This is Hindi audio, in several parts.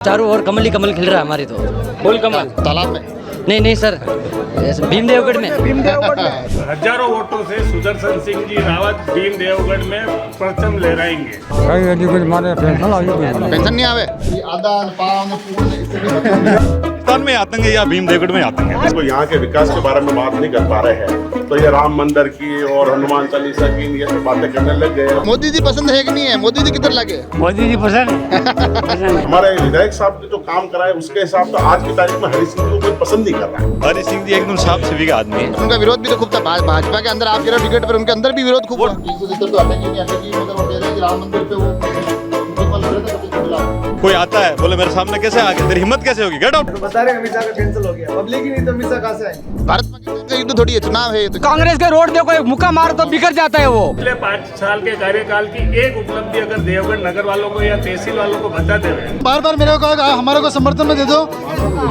चारों ओर कमल ही कमल खिल रहा है हमारी तो। फूल कमल तालाब में नहीं सर, भीमदेवगढ़ में। हजारों वोटों से सुदर्शन सिंह जी रावत भीमदेवगढ़ में प्रथम लहराएंगे। पेंशन नहीं आवे आधा पाव पाकिस्तान में आतंक है या भीमदेवगढ़ में आतंक है। इसको यहाँ के विकास के बारे में बात नहीं कर पा रहे हैं तो ये राम मंदिर की और हनुमान चालीसा की ये सब बातें करने लग गए। मोदी जी पसंद है कि नहीं है? मोदी जी किधर लगे? मोदी जी पसंद हमारे विधायक साहब ने जो काम कराए उसके हिसाब से आज की तारीख में हरी सिंह को कोई पसंद नहीं कर रहा है। हरी सिंह जी एकदम साफ सफाई का आदमी है। उनका विरोध भी तो खूब था भाजपा के अंदर। आप कह रहे टिकट पर उनके अंदर भी विरोध खूब हुआ। 370 तो अटकी नहीं अटकी, मगर वो कह रहे हैं कि राम मंदिर पे वो कोई आता है बोले मेरे सामने कैसे आ गया, तेरी हिम्मत कैसे होगी, गेट आउट। बता रहे वीजा का कैंसिल हो गया, पब्लिक ही नहीं तो वीजा कहाँ से आएंगे? भारत पाकिस्तान का युद्ध थोड़ी है, चुनाव है ये तो। कांग्रेस के रोड देखो, एक मुक्का मार तो बिखर जाता है वो। पिछले 5 साल के कार्यकाल की एक उपलब्धि अगर देवगढ़ नगर वालों को या तहसील वालों को बताते हुए बार बार मेरे को कहा हमारे को समर्थन में दे दो,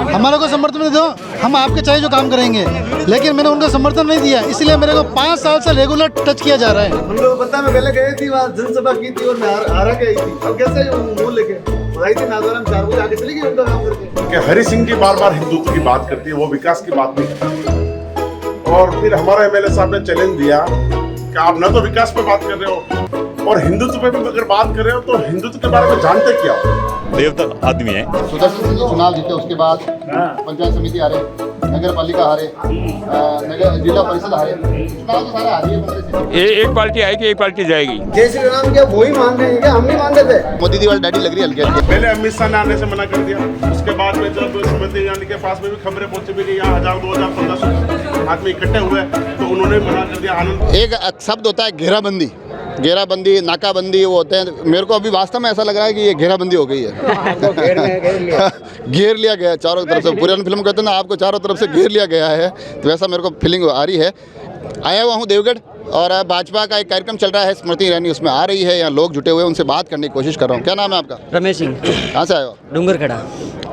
हमारे को समर्थन में दे दो, हम आपके चाहिए जो काम करेंगे, लेकिन मैंने उनको समर्थन नहीं दिया। इसलिए मेरे को 5 साल से रेगुलर टच किया जा रहा है। हम लोग पता मैं पहले गई थी, वहाँ जनसभा की थी और मैं हारा गई थी। अब कैसे मुँह लेके आई थी नादौराम 4 बजे आगे चली गई उनका काम करके। कि हरी सिंह जी बार बार हिंदुत्व की बात करती है, वो विकास की बात नहीं करती। और फिर हमारे एमएलए साहब ने चैलेंज दिया कि आप न तो विकास पे बात कर रहे हो और हिंदुत्व पे भी अगर बात कर रहे हो तो हिंदुत्व के बारे में जानते क्या हो? देवता आदमी है। सुदर्शन सिंह जी चुनाव जीते, उसके बाद पंचायत समिति हारे, नगर पालिका हारे, नगर जिला परिषद हारे, चुनाव तो सारे हारे हैं। एक पार्टी आएगी एक पार्टी जाएगी। जय श्री राम क्या वही मान रहे हैं क्या? हम नहीं मान रहे थे। मोदी जी वाली डैडी लग रही है हल्के हल्के। पहले अमित शाह ने आने से मना कर दिया, उसके बाद में जब स्मृति ईरानी के पास में भी खबरें पहुंची भी कि यहाँ 1000 2000 1500 आदमी इकट्ठे हुए तो उन्होंने मना कर दिया। आनंद एक शब्द होता है घेराबंदी, घेराबंदी, नाकाबंदी, वो होते हैं। मेरे को अभी वास्तव में ऐसा लग रहा है कि ये घेराबंदी हो गई है। घेर लिया गया है चारों तरफ से। पुरानी फिल्म कहते हैं ना, आपको चारों तरफ से घेर लिया गया है, तो वैसा मेरे को फीलिंग आ रही है। आया हुआ हूँ देवगढ़ और भाजपा का एक कार्यक्रम चल रहा है, स्मृति ईरानी उसमें आ रही है। यहाँ लोग जुटे हुए हैं, उनसे बात करने की कोशिश कर रहा हूँ। क्या नाम है आपका? रमेश सिंह, कहाँ से आए हो? डूंगरखड़ा।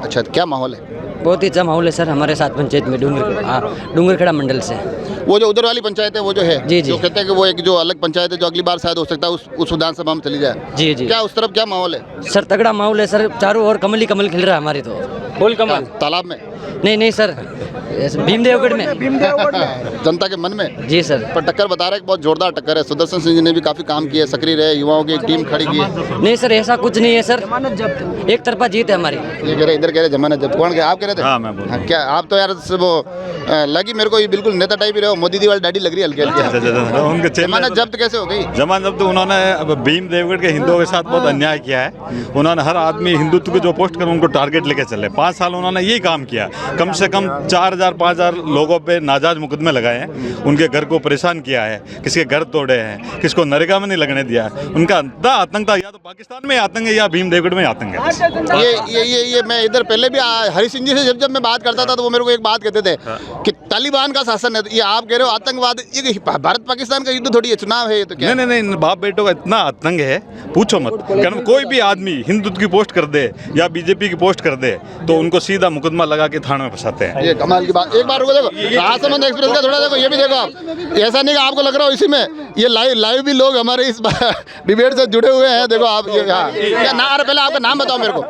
अच्छा, क्या माहौल है? बहुत ही अच्छा माहौल है सर हमारे साथ पंचायत में, डूंगरखड़ा मंडल से। वो जो उधर वाली पंचायत है वो जो है, जी। जो कहते हैं कि वो एक जो अलग पंचायत है जो अगली बार शायद हो सकता है उस विधानसभा में चली जाए। जी। क्या उस तरफ क्या माहौल है? सर तगड़ा माहौल है सर, चारों ओर कमल ही कमल खिल रहा है हमारी तो। फूल कमल तालाब में नहीं सर, भीमदेवगढ़ में। जनता के मन में। जी सर। पर टक्कर बता रहे हैं, बहुत जोरदार टक्कर है। सुदर्शन सिंह जी ने भी काफी काम किया, सक्रिय रहे, युवाओं की एक टीम खड़ी की है। नहीं सर, ऐसा कुछ नहीं है सर, एक तरफा जीत है हमारी। ये कह रहे इधर कह रहे जमानत जब्त। कौन कह? आप कह रहे थे? हाँ, मैं बोल रहा हूँ। क्या आप तो यार वो लगी मेरे को ये बिल्कुल नेता टाइप ही रहे हो। मोदी जी वाली डैडी लग रही है हल्के हल्के। उनके जमानत जब्त कैसे हो गई? जमानत जब्त उन्होंने भीम देवगढ़ के हिंदुओं के साथ बहुत अन्याय किया है। उन्होंने हर आदमी हिंदुत्व को जो पोस्ट कर उनको टारगेट लेके चले। 5 साल उन्होंने यही काम किया। कम से कम 4000 5000 लोगों पे नाजायज मुकदमे लगाए हैं, उनके घर को परेशान किया है, किसी के घर तोड़े हैं, किसको नरेगा में नहीं लगने दिया। उनका आतंक था, या तो पाकिस्तान में आतंक है या भीम देवगढ़ में आतंक है। ये मैं इधर पहले भी हरी सिंह जी से जब मैं बात करता था तो वो मेरे को एक बात कहते थे कि तालिबान का शासन है। ये आप कह रहे हो आतंकवाद, ये भारत पाकिस्तान का युद्ध थोड़ी है, चुनाव है ये तो क्या? नहीं, बाप बेटों का इतना आतंक है पूछो मत। कारण कोई भी आदमी हिंदुत्व की पोस्ट कर दे या बीजेपी की पोस्ट कर दे तो उनको सीधा मुकदमा लगा के थाने में फंसाते हैं। ये कमाल की बात। एक बार रुको, देखो राजसमंद एक्सप्रेस का थोड़ा देखो, ये भी देखो आप। ऐसा नहीं कि आपको लग रहा हो इसी में, ये लाइव भी लोग हमारे इस डिबेट से जुड़े हुए हैं। देखो आप क्या ना, अरे पहले आपका नाम बताओ मेरे को।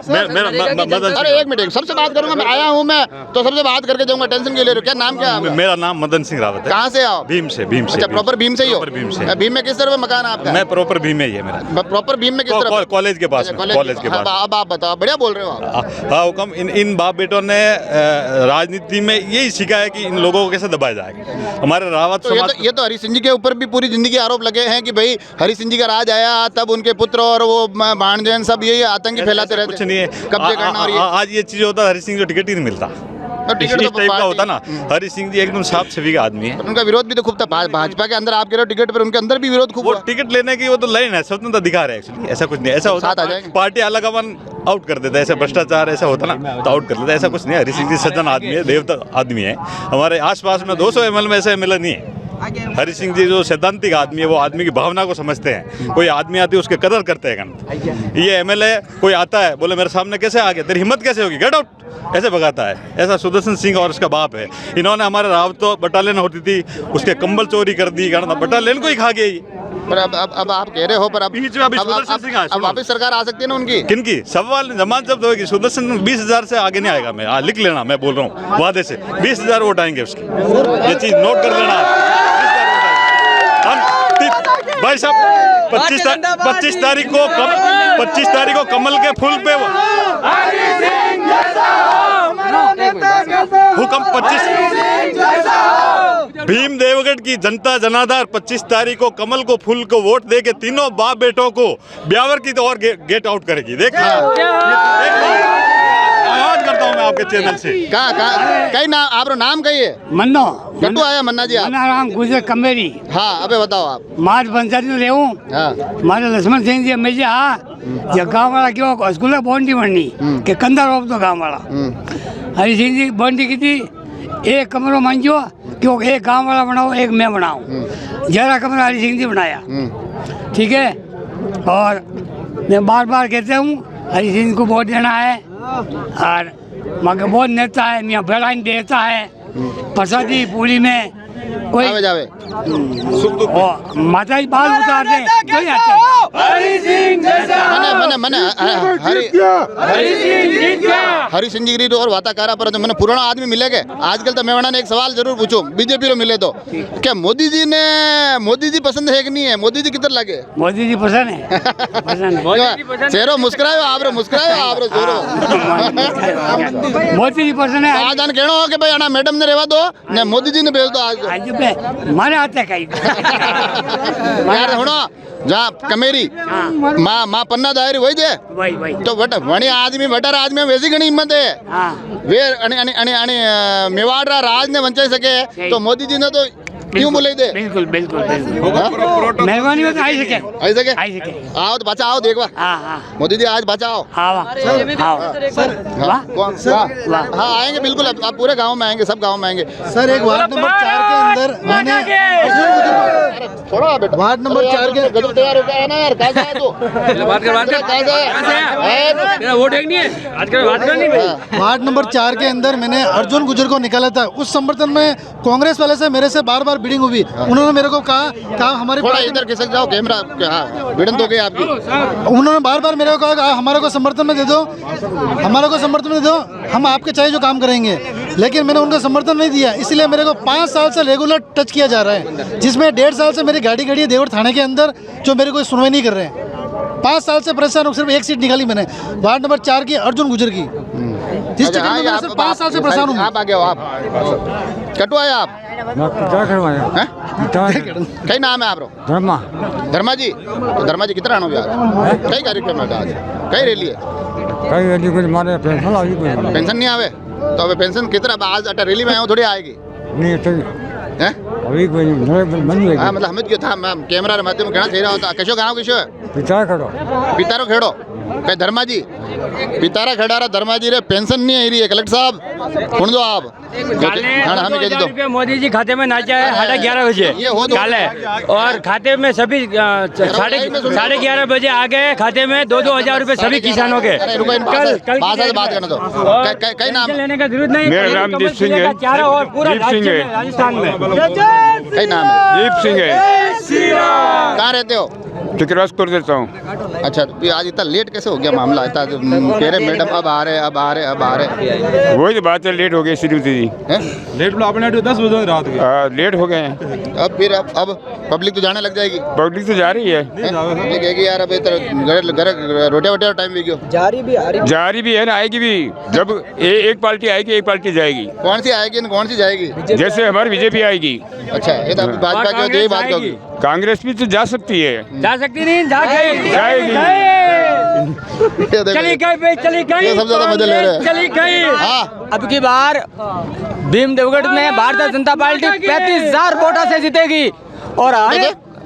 अरे एक मिनट, सबसे बात करूंगा मैं, आया हूँ मैं तो सबसे बात करके जाऊंगा, टेंशन क्यों ले रहे हो? क्या नाम क्या है? मेरा नाम मदन सिंह रावत है। कहाँ से आओ? भीम से। अच्छा, प्रॉपर भीम से ही हो? भीम से। भीम में किस तरफ मकान है आपका? मैं प्रॉपर भीम में ही है मेरा। प्रॉपर भीम में किस तरफ? कॉलेज के पास। कॉलेज के पास। अब आप बताओ, बढ़िया बोल रहे हो आप। हाँ हुकम। इन बाप बेटों ने राजनीति में यही सीखा है कि इन लोगों को कैसे दबाया जाए। हमारे रावत समाज ये तो हरी सिंह जी के ऊपर भी पूरी जिंदगी आरोप लगे हैं कि भाई हरी सिंह जी का राज आया तब उनके पुत्र और वो भाणजन सब यही आतंकी फैलाते रहते। कुछ नहीं है, कब्जे करना। और आज ये चीज होता है, हरी सिंह जो टिकट ही नहीं मिलता, इस टाइप का होता ना। हरी सिंह जी एकदम साफ सफाई का आदमी है। उनका विरोध भी तो खूब था भाजपा के अंदर। आप कह रहे हो टिकट पर, उनके अंदर भी विरोध खूब वो हुआ। टिकट लेने की वो तो लाइन है, स्वतंत्रता दिखा रहे हैं एक्चुअली। ऐसा कुछ नहीं, ऐसा होता साथ आ जाएंगे। पार्टी अलग अपन आउट कर देता है, ऐसा भ्रष्टाचार ऐसा होता ना तो आउट कर देता है। ऐसा कुछ नहीं है। हरी सिंह जी सज्जन आदमी है, देवता आदमी है। हमारे आसपास में 200 ML में ऐसा ML नहीं है। हरी सिंह जी जो सैद्धांतिक आदमी है, वो आदमी की भावना को समझते हैं। कोई आदमी आती है उसके कदर करते हैं। ये MLA कोई आता है बोले मेरे सामने कैसे आ गया, तेरी हिम्मत कैसे होगी, गेट आउट, ऐसे भगाता है। ऐसा सुदर्शन सिंह और उसका बाप है। इन्होंने हमारे रावत तो बटालियन होती थी, उसके कंबल चोरी कर दी, बटालियन को ही खा गई। पर अब आप कह रहे हो, पर अब बीच में अभी सुदर्शन सिंह आए, अब वापस सरकार आ सकती है ना उनकी। किनकी सवाल जमानत जब्त होगी, सुदर्शन 20,000 से आगे नहीं आएगा। मैं लिख लेना, मैं बोल रहा हूँ वादे से 20,000 वोट आएंगे उसकी, ये चीज नोट कर लेना। भाई साहब 25 तारीख को कमल के फूल पे हुक्म 25 भीम देवगढ़ की जनता जनाधार 25 तारीख को कमल को फूल को वोट दे के तीनों बाप बेटों को ब्यावर की तो और गेट आउट करेगी। देखिए आवाज करता हूँ मैं आपके चैनल से। कहीं ना आप नाम कहिए। मन्नो कट्टू आया मन्ना जी आप। नाम गुजर कमेरी। हाँ अबे बताओ आप। मार पंचायत में रहूं। हाँ मारे लक्ष्मण सिंह जी मेजे जो गाँव वाला क्यों स्कूल बॉन्डी बननी के कंधा रोप दो गाँव वाला। हरी सिंह जी बॉन्डी की थी, एक कमरों मांझो क्यों, एक गाँव वाला बनाओ एक मैं बनाऊं। 11 कमरा हरी सिंह जी बनाया, ठीक है। और मैं बार बार कहता हूँ हरी सिंह को वोट देना है, और मगर बहुत नेता है मियाँ बेलाइन देता है प्रसादी पूरी में कोई आवे जावे माता ही बाल उतार दे क्यों जाते। हरी सिंह जी और वाताकारा पर तो मैंने पुराना आदमी मिलेगे आजकल। तो मैं ने एक सवाल जरूर पूछूं, बीजेपी रो मिले तो क्या मोदी जी पसंद है कि नहीं है? मोदी जी किधर लगे? मोदी जी पसंद है, पसंद है। चेहरो मुस्कुरायो आप रो जोरो मोदी जी पसंद है। आज आन कहना हो कि भाई आना मैडम ने रेवा दो ने मोदी जी ने भेज दो आज मारे आते कहीं यार हुणो जहाँ कमेरी माँ पन्ना दायरी वही जे वही तो वणी आदमी वटर आदमी में वैसी घनी हिम्मत है। वे मेवाड़ राज ने वंचाई सके तो मोदी जी ने तो क्यों बोले दे। बिल्कुल मेहरबानी हो तो आई सके आओ तो बचाओ देखवा। मोदी जी आज बचाओ। हाँ आएंगे बिल्कुल, आप पूरे गांव में आएंगे, सब गांव में आएंगे। सर एक वार्ड नंबर 4 के अंदर मैंने थोड़ा बेटा वार्ड नंबर 4 के गजब तैयार हो गया ना यार। कहाँ से आया तू? वोट एक नहीं है आजकल, बात करनी भाई। वार्ड नंबर 4 के अंदर मैंने अर्जुन गुजर को निकाला था। उस समर्थन में कांग्रेस वाले से मेरे से बार बिडिंग हुई। उन्होंने मेरे को कहा हमारे थोड़ा इधर खिसक जाओ कैमरा। भिड़न तो गई आपकी। उन्होंने बार मेरे को कहा हमारे को समर्थन में दे दो, हमारे को समर्थन में दे दो, हम आपके चाहिए जो काम करेंगे। लेकिन मैंने उनको समर्थन नहीं दिया, इसलिए मेरे को 5 साल से रेगुलर टच किया जा रहा है, जिसमें 1.5 साल से मेरी गाड़ी खड़ी है देवड़ थाने के अंदर, जो मेरे को सुनवाई नहीं कर रहे हैं। 5 साल से परेशान हूँ। सिर्फ एक सीट निकाली मैंने वार्ड नंबर 4 की, अर्जुन गुजर की, जिस टिकट में मैं सिर्फ 5 साल से परेशान हूँ। आप आ गए हो आप कटु आए आप कई नाम है आप रो? धर्मा जी। तो धर्मा जी कितना आनो यार कई कार्यक्रम है आज कई रैली है? कई रैली कुछ मारे पेंशन नहीं आवे तो अब पेंशन कितना आज अटा रैली में आयो थोड़ी आएगी नहीं तो हैं अभी कोई नहीं। हाँ मतलब हमें क्यों था मैं कैमरा माध्यम कहना चाहिए होता कशो गाँव किशो पितारो खेड़ो कई धर्मा जी पितारा खेड़ा धर्मा जी रे पेंशन नहीं आई रही है कलेक्टर साहब सुन दो आप। हमें कह दो मोदी जी खाते में नाचा है 11:30 बजे काले, और खाते में सभी 11:30 बजे आ गए खाते में 2-2 हजार रुपए सभी किसानों के। कल बात करना तो कई नाम लेने का जरूरत नहीं। मेरा नाम दीप सिंह है। चारों और पूरा दीप सिंह है। राजस्थान में कई नाम है? दीप सिंह है। कहाँ रहते हो? क्रॉस कर देता हूँ। अच्छा तो आज इतना लेट कैसे हो गया मामला? इतना कह रहे मैडम अब आ रहे वही तो बात है, लेट हो गई श्रीमती जी। लेट आपने 10 बजे रात के लेट हो गए हैं। अब फिर अब पब्लिक तो जाने लग जाएगी। पब्लिक तो जा रही है। पब्लिक कहेगी यार अब घर रोटे टाइम भी क्यों जा रही भी है ना, आएगी भी। जब एक पार्टी आएगी एक पार्टी जाएगी। कौन सी आएगी कौन सी जाएगी? जैसे हमारी बीजेपी आएगी। अच्छा ये तो भाजपा की यही बात होगी। कांग्रेस भी तो जा सकती है। जा सकती नहीं, जाएगी चली गई सब ज्यादा मजे ले रहे हैं। चली गई। हाँ अब की बार भीम देवगढ़ में भारतीय जनता पार्टी 35,000 वोटों से जीतेगी और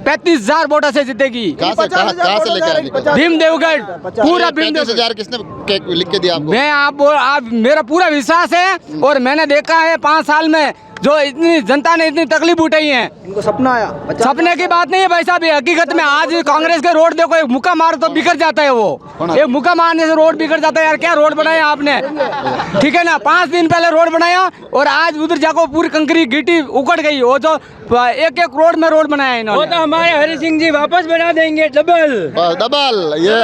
35,000 वोटों से जीतेगी। कहाँ से लेके आएगी? भीम देवगढ़ पूरा भीम 35,000 किसने लिख के दिया आपको? मैं आप मेरा पूरा विश्वास है और मैंने देखा है 5 साल में जो इतनी जनता ने इतनी तकलीफ उठाई है। इनको सपना आया, सपने की बात नहीं है भाई साहब, ये हकीकत में आज कांग्रेस के रोड देखो, एक मुक्का मारो तो बिगड़ जाता है वो, एक मुक्का मारने से रोड बिगड़ जाता है। यार क्या रोड बनाया आपने, ठीक है ना, 5 दिन पहले रोड बनाया और आज उधर जाकर पूरी कंकरी गिट्टी उकड़ गई। वो तो एक रोड में रोड बनाया वो इन्होंने। तो हमारे हरि सिंह जी वापस बना देंगे डबल डबल। ये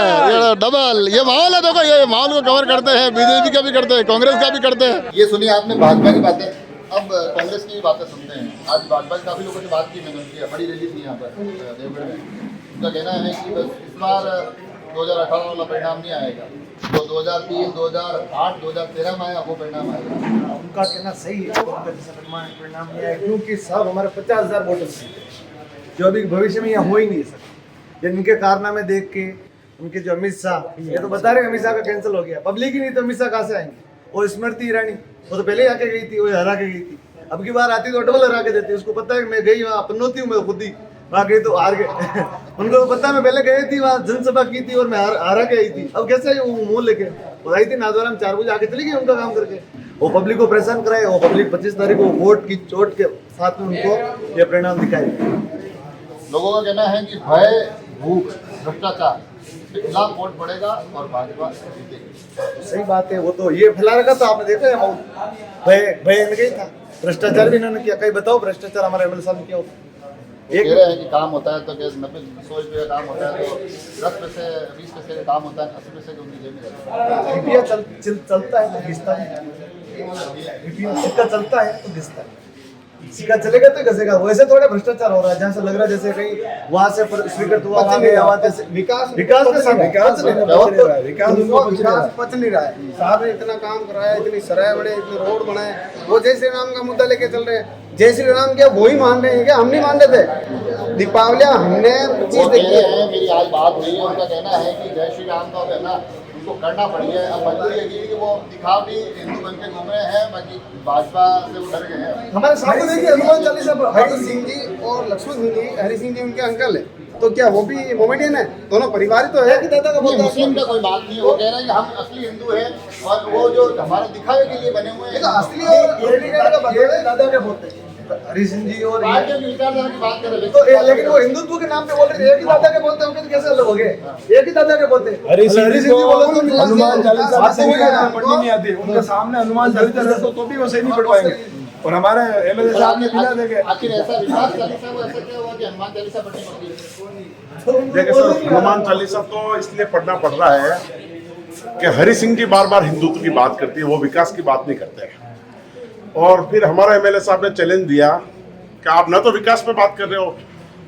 डबल ये माहौल है। देखो ये माहौल को कवर करते हैं, बीजेपी का भी करते हैं, कांग्रेस का भी करते हैं। ये सुनिए आपने भाजपा की बातें, अब कांग्रेस की बातें सुनते हैं। आज भाजपा काफी लोगों से बात की मैंने, उनकी बड़ी रैली थी यहाँ पर देवगढ़ में। उनका कहना है कि बस इस बार 2018 वाला परिणाम नहीं आएगा, तो 2003, 2008, 2013 में आया वो परिणाम आएगा। उनका कहना सही है, परिणाम नहीं आया क्योंकि सब हमारे 50,000 वोटर जो अभी भविष्य में यहाँ हो ही नहीं सकते। इनके कारनामे देख के उनके जो अमित शाह, ये तो बता रहे अमित शाह का कैंसिल हो गया, पब्लिक ही नहीं तो अमित शाह कहाँ से आएंगे। और स्मृति ईरानी वो तो पहले ही आके गई थी, वो हरा के गई थी, अब की बार आती तो डबल हरा के देती। उसको पता है कि मैं गई वहाँ पन्नौती हूँ, मैं खुद ही वहाँ गई तो हार गए। उनको पता है मैं पहले गई थी वहाँ जनसभा की थी और मैं हारा के आई थी। अब कैसे वो मुँह लेके वो आई थी नादवारा में 4 बजे आके चली गई उनका काम करके। वो पब्लिक को परेशान कराए, वो पब्लिक 25 तारीख को वोट की चोट के साथ में उनको ये परिणाम दिखाए। लोगों का कहना है कि भय, भूख, भ्रष्टाचार के खिलाफ वोट पड़ेगा और भाजपा जीतेगी। सही बात है, वो तो ये फैला रखा था आपने देखा है, भय इनका ही था। भ्रष्टाचार भी इन्होंने किया। कहीं बताओ भ्रष्टाचार हमारे एमएलए साहब ने किया होता? कह रहे हैं कि काम होता है तो 90-100 रुपये का काम होता है तो 10 पैसे 20 पैसे का काम होता है 80 पैसे की उनकी जेब में रहता है। रुपया चलता है तो घिसता है, सिक्का चलता है तो घिसता है, सिक्का चलेगा तो घसेगा। वैसे थोड़ा भ्रष्टाचार हो रहा है, जहाँ से लग रहा है जैसे कहीं वहाँ से स्वीकृत हुआ विकास पच नहीं रहा है। साहब ने इतना काम कराया, इतनी सराय बने, इतने रोड बनाए, वो जय श्री राम का मुद्दा लेके चल रहे हैं। जय श्री राम क्या वो ही मान रहे हैं क्या? हम नहीं मान रहे थे। दीपावली हमने 25 देखी है। मेरी आज बात हुई है, उनका कहना है कि जय श्री राम का कहना उनको करना पड़ी है। अब मजबूरी है कि वो दिखावटी हिंदू बन के घूम रहे हैं, बाकी भाजपा से वो डर गए हैं। हमारे सामने देखिए हनुमान चालीसा हरि सिंह जी और लक्ष्मण सिंह जी, हरि सिंह जी उनके अंकल है, तो क्या वो भी मोमेडियन है? दोनों परिवार ही तो है कि दादा का बोलते हैं। मुस्लिम का कोई बात नहीं है, वो कह रहे हैं कि हम असली हिंदू हैं और वो जो हमारे दिखावे के लिए बने हुए हैं। तो असली और दादा क्या बोलते हैं हरि सिंह जी और पार्टियों की विचारधारा की बात कर रहे हैं तो लेकिन वो हिंदुत्व के नाम पे बोल रहे हैं। एक ही दादा के बोलते हैं, कैसे अलग हो गए? एक ही दादा के बोलते हैं। हरि सिंह जी बोलो तो हनुमान चालीसा पढ़नी नहीं आती, उनके सामने हनुमान चालीसा तो भी वो सही नहीं पढ़ पाएंगे। और हमारे एमएलए साहब ने बिना देखे आखिर ऐसा विश्वास चालीसा वो ऐसा क्या हुआ कि हनुमान चालीसा पढ़नी पड़ती है? देखिए सर, हनुमान चालीसा तो इसलिए पढ़ना पड़ रहा है कि हरि सिंह जी बार बार हिंदुत्व की बात करती है, वो विकास की बात नहीं करते हैं। और फिर हमारा एमएलए साहब ने चैलेंज दिया कि आप ना तो विकास पे बात कर रहे हो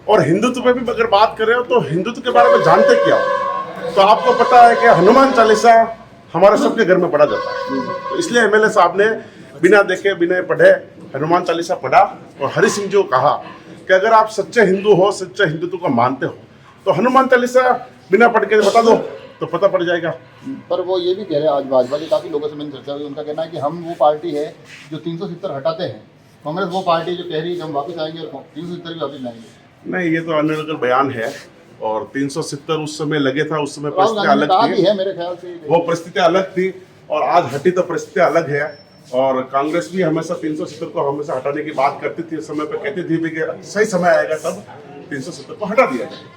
और हिंदुत्व पे भी अगर बात कर रहे हो तो हिंदुत्व के बारे में जानते क्या हो? तो आपको पता है कि हनुमान चालीसा हमारे सबके घर में पढ़ा जाता है, तो इसलिए एमएलए साहब ने बिना देखे बिना पढ़े हनुमान चालीसा पढ़ा और हरि सिंह जी को कहा कि अगर आप सच्चे हिंदू हो, सच्चे हिंदुत्व को मानते हो तो हनुमान चालीसा बिना पढ़ के बता दो तो पता पड़ जाएगा। पर वो ये भी कह रहे हैं, आज भाजपा के काफी लोगों से मैंने चर्चा हुई, उनका कहना है कि हम वो पार्टी है जो 370 हटाते हैं, कांग्रेस वो पार्टी जो कह रही है कि हम वापस आएंगे और 370 भी वापस लाएंगे। नहीं, ये तो अनलिगल बयान है और 370 उस समय लगे था, उस समय परिस्थितियां अलग थी, है मेरे ख्याल से वो परिस्थितियां अलग थी और आज हटी तो परिस्थितियां अलग है। और कांग्रेस भी हमेशा 370 को हमेशा हटाने की बात करती थी, समय पर कहती थी भी कि सही समय आएगा तब 370 को हटा दिया जाएगा।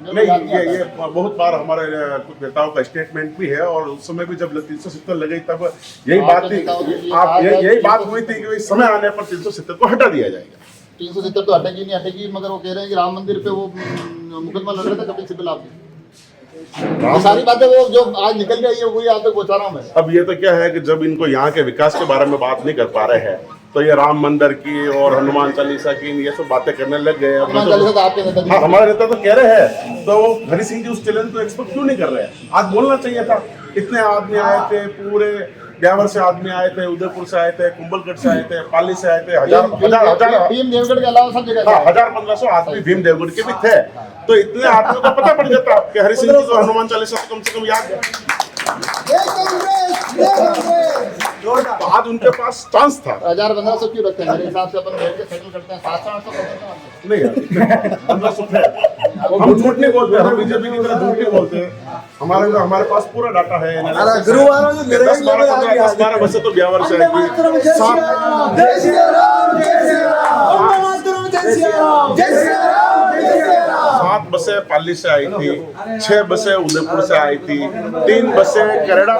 नहीं, ये बहुत बार हमारे कुछ नेताओं का स्टेटमेंट भी है और उस समय भी जब 370 लगे तब यही बात थी, आप यही बात हुई थी कि समय आने पर 370 को हटा दिया जाएगा। 370 तो हटेगी नहीं हटेगी, मगर वो कह रहे हैं कि राम मंदिर पे वो मुकदमा लड़ रहे थे कपिल सिब्बल आपके, सारी बातें वो जो आज निकल गई है वही आप तक पहुंचा रहा हूँ मैं। अब ये तो क्या है कि जब इनको यहाँ के विकास के बारे में बात नहीं कर पा रहे हैं तो ये राम मंदिर की और हनुमान चालीसा की ये सब बातें करने लग गए। हाँ, हमारे नेता तो कह रहे हैं, तो हरि सिंह जी उस चैलेंज को एक्सपेक्ट क्यों नहीं कर रहे हैं? आज बोलना चाहिए था। इतने आदमी आए थे, पूरे ब्यावर से आदमी आए थे, उदयपुर से आए थे, कुंभलगढ़ से आए थे, पाली से आए थे, हजार भीम देवगढ़ के अलावा सब जगह 1000-1500 आदमी भीम देवगढ़ के भी थे। तो इतने आदमियों को पता पड़ जाता कि हरि सिंह जी को हनुमान चालीसा कम से कम याद है। तो आज उनके पास चांस था। 1000-1500 क्यों रखते हैं? मेरे हिसाब से अपन बैठ के सेटल करते हैं 700-800 नहीं यार, 1500 थे। हम झूठ नहीं बोलते, हम बीजेपी की तरह झूठ नहीं बोलते। हमारे पास पूरा डाटा है। 10-12 बसे तो ब्यावर से आएगी, 7 बसें पाली से आई थी, 6 बसें उदयपुर से आई थी, 3 बसें करेड़ा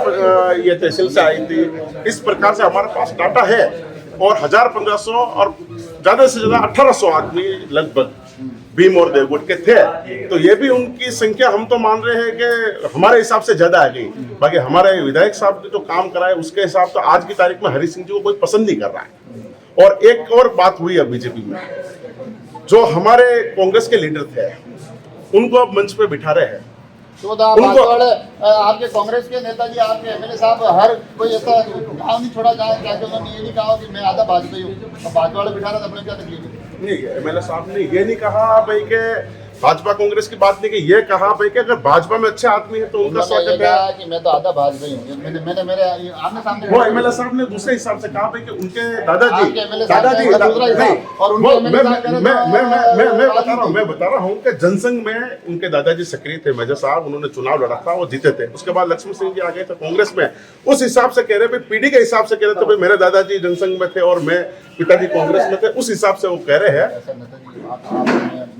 ये तहसील से आई थी। इस प्रकार से हमारे पास डाटा है। और 1500 और ज्यादा से ज्यादा 1800 आदमी लगभग भीम और देवगढ़ के थे। तो ये भी उनकी संख्या हम तो मान रहे हैं कि हमारे हिसाब से ज्यादा आ गई। बाकी हमारे विधायक साहब ने जो काम कराए उसके हिसाब से आज की तारीख में हरि सिंह जी को कोई पसंद नहीं कर रहा है। और एक और बात हुई है बीजेपी में, जो हमारे कांग्रेस के लीडर थे उनको अब मंच पे बिठा रहे हैं। तो आपके कांग्रेस के नेताजी, आपके एमएलए साहब हर कोई ऐसा गाँव नहीं छोड़ा जाए क्या उन्होंने ये नहीं कहा कि मैं आधा भाजपा हूँ, भाजपा वाले बिठा रहा था, अपने क्या तकलीफ है? नहीं, एमएलए साहब ने ये नहीं कहा भाई के भाजपा कांग्रेस की बात नहीं की, ये कहा भाई कि अगर भाजपा में अच्छे आदमी है तो उनका स्वागत है कि मैं तो आधा भाजपा हूँ। मैंने मेरे आमने सामने वो एमएलए साहब ने दूसरे हिसाब से कहा भाई कि उनके दादाजी और मैं बता रहा हूँ कि जनसंघ में उनके दादाजी सक्रिय थे, मेजर साहब, उन्होंने चुनाव लड़ा था, वो जीते थे। उसके बाद लक्ष्मण सिंह जी आ गए थे कांग्रेस में। उस हिसाब से कह रहे भाई, पीढ़ी के हिसाब से कह रहे थे भाई मेरे दादाजी जनसंघ में थे और मैं पिताजी कांग्रेस में थे, उस हिसाब से वो कह रहे हैं।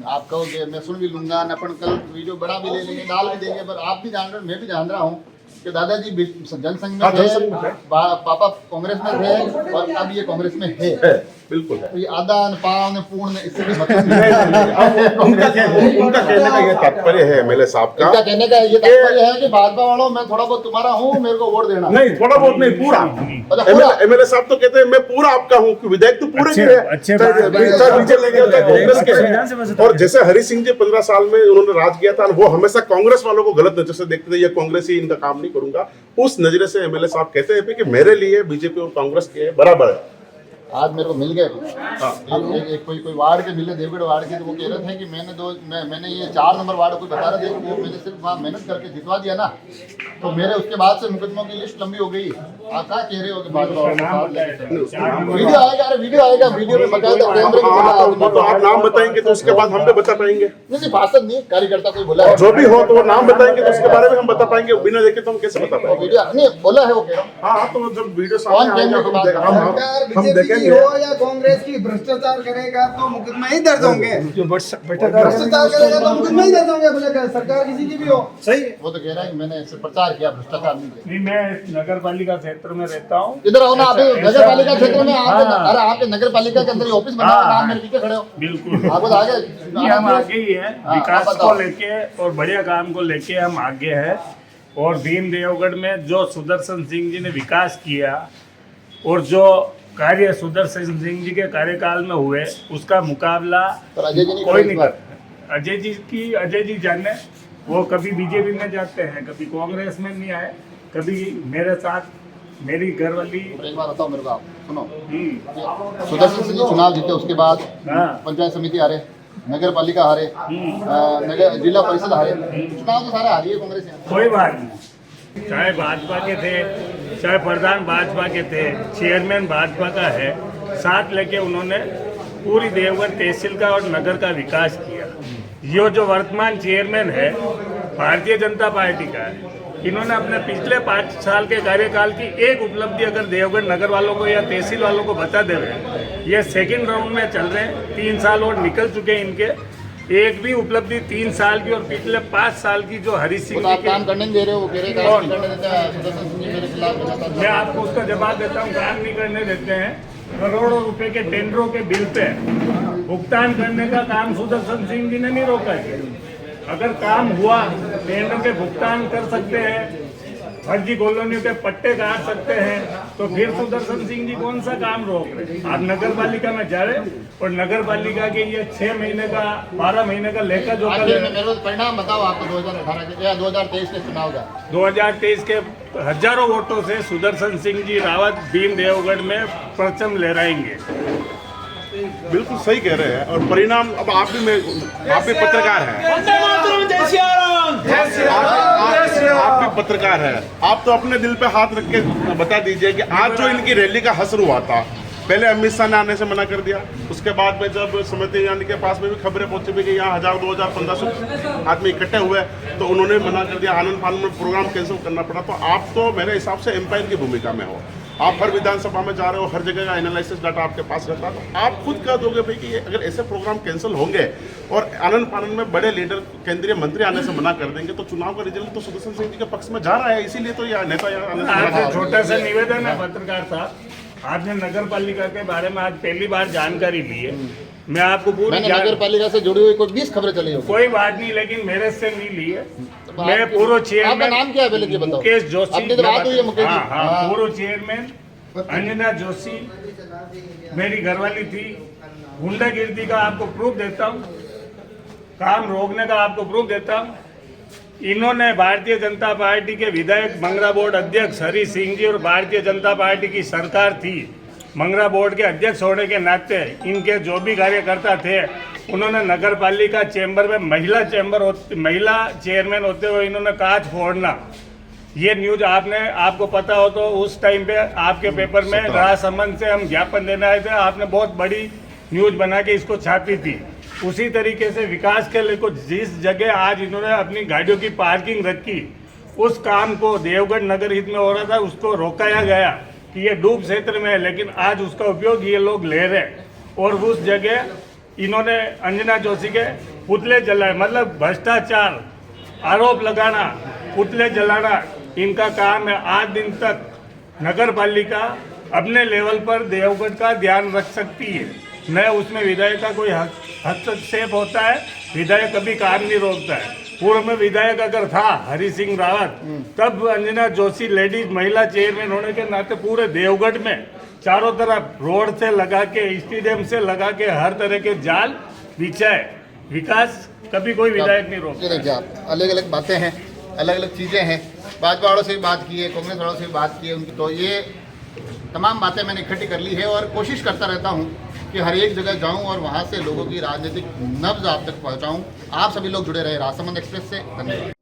आप कहोगे मैं सुन भी लूंगा, अपन कल वीडियो बड़ा भी ले लेंगे, डाल भी देंगे, पर आप भी जान रहे हो, मैं भी जान रहा हूँ कि दादाजी जनसंघ में थे, पापा कांग्रेस में थे और अब ये कांग्रेस में है। बिल्कुल तो ये आधा पाव ने पूर्ण इससे भी मतलब उनका कहने का ये तात्पर्य है एमएलए साहब का, इनका कहने का ये तात्पर्य है कि भाजपा वालों मैं थोड़ा बहुत तुम्हारा हूँ, मेरे को वोट देना। नहीं, थोड़ा बहुत नहीं, पूरा। एमएलए साहब तो कहते हैं मैं पूरा आपका हूँ, विधायक तो पूरे के हैं। और जैसे हरि सिंह जी 15 साल में उन्होंने राज किया था, वो हमेशा कांग्रेस वालों को गलत नजर से देखते थे, ये कांग्रेस ही इनका काम नहीं करूंगा, उस नजरे से एमएलए साहब कहते हैं कि मेरे लिए बीजेपी और कांग्रेस के बराबर है। आज मेरे को मिल गए एक कोई वार्ड के मिले, देवगढ़ वार्ड के, तो वो कह रहे थे कि मैंने ये 4 नंबर वार्ड कोई बता रहे थे, वो मैंने सिर्फ वहाँ मेहनत करके जितवा दिया ना, तो मेरे उसके बाद से मुकदमों की लिस्ट लंबी हो गई। आप क्या कह रहे हो कि वीडियो आएगा, अरे वीडियो आएगा, वीडियो में बकायदा कैमरे में बोला। तो आप नाम बताएंगे तो उसके बाद हम भी बता पाएंगे। नहीं, भाषण नहीं, कार्यकर्ता कोई बोला जो भी हो तो वो नाम बताएंगे तो उसके बारे में हम बता पाएंगे, बिना देखे तो हम कैसे बता पाएंगे? वीडियो नहीं बोला है वो कह रहा हूँ। हाँ, तो जब वीडियो सामने आएगा हम देखेंगे। या कांग्रेस की भ्रष्टाचार करेगा तो मुकदमा ही दर्ज होंगे, भ्रष्टाचार करेगा तो मुकदमा ही दर्ज होंगे, भले सरकार किसी की भी हो। सही, वो तो कह रहा है मैंने इससे प्रचार किया, भ्रष्टाचार नहीं। मैं नगर पालिका क्षेत्र में रहता हूँ। इधर आओ ना, आप नगर पालिका क्षेत्र में, अरे आपके नगर पालिका के अंदर ऑफिस बना है, आप मेरे पीछे खड़े हो। बिल्कुल, आपको आगे हम आगे ही है, विकास को लेके और बढ़िया काम को लेके हम आगे है। और भीम देवगढ़ में जो सुदर्शन सिंह जी ने विकास किया और जो कार्य सुदर्शन सिंह जी के कार्यकाल में हुए, उसका मुकाबला कोई नहीं कर। अजय जी जाने, वो कभी बीजेपी में जाते हैं, कभी कांग्रेस में नहीं आए, कभी मेरे साथ मेरी घरवाली। एक बार बताओ मेरे को, आप सुनो, सुदर्शन सिंह जी चुनाव जीते, उसके बाद पंचायत समिति हारे, नगर पालिका हारे, नगर जिला परिषद हारे, चुनाव तो सारे हारी है कांग्रेस। कोई बात नहीं, चाहे भाजपा के थे, चाहे प्रधान भाजपा के थे, चेयरमैन भाजपा का है, साथ लेके उन्होंने पूरी देवगढ़ तहसील का और नगर का विकास किया। ये जो वर्तमान चेयरमैन है भारतीय जनता पार्टी का है, इन्होंने अपने पिछले 5 साल के कार्यकाल की एक उपलब्धि अगर देवगढ़ नगर वालों को या तहसील वालों को बता दे रहे हैं, ये सेकेंड राउंड में चल रहे हैं, 3 साल और निकल चुके हैं इनके, एक भी उपलब्धि 3 साल की और पिछले 5 साल की जो हरि सिंह जी काम करने दे रहे हो, वो कह रहे काम नहीं करने देते हैं, सुदर्शन सिंह जी मेरे खिलाफ। मैं आपको उसका जवाब देता हूँ, काम नहीं करने देते हैं। करोड़ों रुपए के टेंडरों के बिल पे भुगतान करने का काम सुदर्शन सिंह जी ने नहीं रोका है। अगर काम हुआ, टेंडर के भुगतान कर सकते हैं, फर्जी कॉलोनियों के पट्टे काट सकते हैं, तो फिर सुदर्शन सिंह जी कौन सा काम रोक रहे? आप नगर पालिका में जा रहे और नगर पालिका के ये 6 महीने का 12 महीने का लेखा जोखा। परिणाम बताओ आपको 2018 के या 2023 के चुनाव का। 2023 के हजारों वोटों से सुदर्शन सिंह जी रावत भीम देवगढ़ में परचम लहराएंगे। बिल्कुल सही कह रहे हैं। और परिणाम, अब आप भी पत्रकार हैं, आप भी पत्रकार हैं, आप तो अपने दिल पे हाथ रख के बता दीजिए कि आज जो इनकी रैली का हश्र हुआ था, पहले अमित शाह ने आने से मना कर दिया, उसके बाद में जब स्मृति ईरानी के पास में भी खबरें पहुंची भी कि यहाँ 1000, 2000, 1500 आदमी इकट्ठे हुए, तो उन्होंने मना कर दिया। आनंद फानंद में प्रोग्राम कैंसिल करना पड़ा। तो आप तो मेरे हिसाब से एम्पायर की भूमिका में हो, आप हर विधानसभा में जा रहे हो, हर जगह का एनालिसिस डाटा आपके पास रहता है, तो आप खुद कह दोगे भाई कि अगर ऐसे प्रोग्राम कैंसिल होंगे और आनंद फानंद में बड़े लीडर केंद्रीय मंत्री आने से मना कर देंगे, तो चुनाव का रिजल्ट तो सुदर्शन सिंह जी के पक्ष में जा रहा है। इसीलिए तो यह नेता यहाँ छोटा सा निवेदन है पत्रकार साहब, आपने नगर पालिका के बारे में आज पहली बार जानकारी ली है। मैं आपको पूरी नगर पालिका से जुड़ी हुई कोई 20 खबरें चली हो, कोई बात नहीं, लेकिन मेरे से नहीं ली है। मैं पूर्व चेयरमैन, आपका नाम क्या है पहले ये बताओ? मुकेश जोशी। अपनी तो बात हुई है मुकेश जी। हाँ, पूर्व चेयरमैन अंजना जोशी मेरी घरवाली थी। गुंडागिर्दी का आपको प्रूफ देता हूँ, काम रोकने का आपको प्रूफ देता हूँ। इन्होंने भारतीय जनता पार्टी के विधायक मंगरा बोर्ड अध्यक्ष हरि सिंह जी और भारतीय जनता पार्टी की सरकार थी, मंगरा बोर्ड के अध्यक्ष होने के नाते इनके जो भी कार्यकर्ता थे, उन्होंने नगर पालिका चैम्बर में महिला चेयरमैन होते हुए इन्होंने कांच फोड़ना, ये न्यूज आपको पता हो तो उस टाइम पे आपके पेपर में राजसमंद से हम ज्ञापन देने आए थे, आपने बहुत बड़ी न्यूज बना के इसको छापी थी। उसी तरीके से विकास के लिए जिस जगह आज इन्होंने अपनी गाड़ियों की पार्किंग रखी, उस काम को देवगढ़ नगर हित में हो रहा था, उसको रोकाया गया कि ये डूब क्षेत्र में है, लेकिन आज उसका उपयोग ये लोग ले रहे। और उस जगह इन्होंने अंजना जोशी के पुतले जलाए, मतलब भ्रष्टाचार आरोप लगाना, पुतले जलाना इनका काम है। आज दिन तक नगर पालिका अपने लेवल पर देवगढ़ का ध्यान रख सकती है, न उसमें विधायक का कोई हस्तक्षेप होता है। विधायक कभी काम नहीं रोकता है। पूर्व में विधायक अगर था हरि सिंह रावत, तब अंजना जोशी लेडीज महिला चेयरमैन होने के नाते पूरे देवगढ़ में चारों तरफ रोड से लगा के, स्टेडियम से लगा के हर तरह के जाल बिछाए। विकास कभी कोई विधायक नहीं रोकता। देखिए आप अलग अलग बातें हैं, अलग अलग चीज़ें हैं। भाजपा वालों से भी बात की है, कांग्रेस वालों से भी बात की है उनकी, तो ये तमाम बातें मैंने इकट्ठी कर ली है और कोशिश करता रहता हूँ कि हर एक जगह जाऊं और वहां से लोगों की राजनीतिक नब्ज आप तक पहुंचाऊं। आप सभी लोग जुड़े रहे राजसमंद एक्सप्रेस से। धन्यवाद।